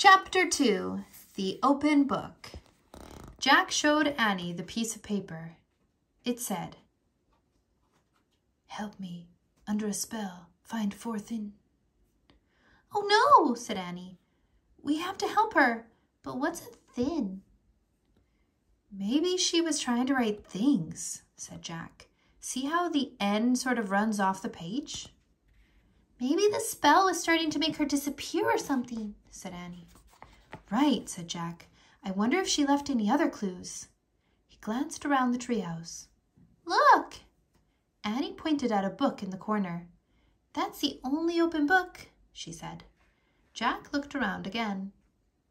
Chapter 2, The Open Book. Jack showed Annie the piece of paper. It said, "Help me, under a spell, find 4 thin." "Oh no," said Annie. "We have to help her, but what's a thin?" "Maybe she was trying to write things," said Jack. "See how the N sort of runs off the page?" "Maybe the spell was starting to make her disappear or something," said Annie. "Right," said Jack. "I wonder if she left any other clues." He glanced around the treehouse. "Look!" Annie pointed at a book in the corner. "That's the only open book," she said. Jack looked around again.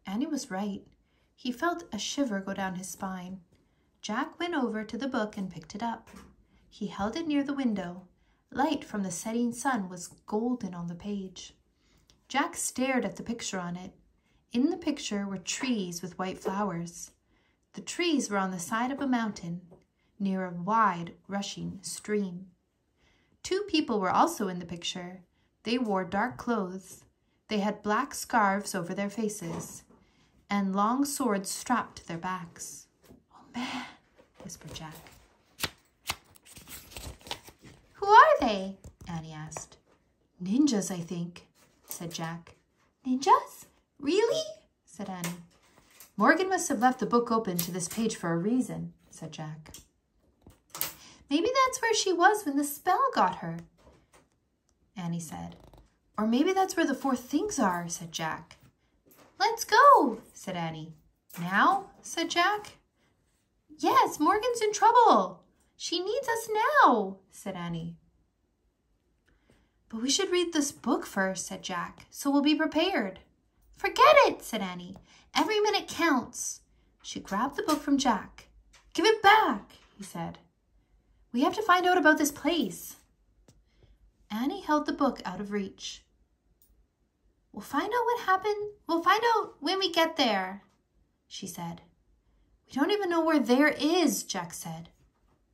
Annie was right. He felt a shiver go down his spine. Jack went over to the book and picked it up. He held it near the window. Light from the setting sun was golden on the page. Jack stared at the picture on it. In the picture were trees with white flowers. The trees were on the side of a mountain, near a wide, rushing stream. 2 people were also in the picture. They wore dark clothes. They had black scarves over their faces, and long swords strapped to their backs. "Oh, man," whispered Jack. "Who are they?" Annie asked. "Ninjas, I think," said Jack. "Ninjas? Really?" said Annie. "Morgan must have left the book open to this page for a reason," said Jack. "Maybe that's where she was when the spell got her," Annie said. "Or maybe that's where the 4 things are," said Jack. "Let's go," said Annie. "Now?" said Jack. "Yes, Morgan's in trouble. She needs us now," said Annie. "But we should read this book first," said Jack, "so we'll be prepared." "Forget it," said Annie. "Every minute counts." She grabbed the book from Jack. "Give it back," he said. "We have to find out about this place." Annie held the book out of reach. "We'll find out what happened. We'll find out when we get there," she said. "We don't even know where there is," Jack said.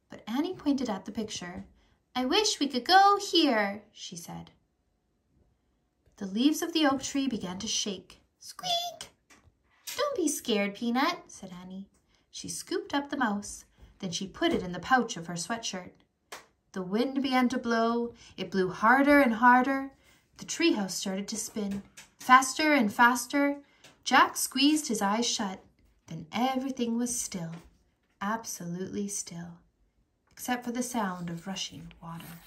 But Annie pointed at the picture. "I wish we could go here," she said. The leaves of the oak tree began to shake. "Squeak!" "Don't be scared, Peanut," said Annie. She scooped up the mouse. Then she put it in the pouch of her sweatshirt. The wind began to blow. It blew harder and harder. The treehouse started to spin. Faster and faster. Jack squeezed his eyes shut. Then everything was still. Absolutely still. Except for the sound of rushing water.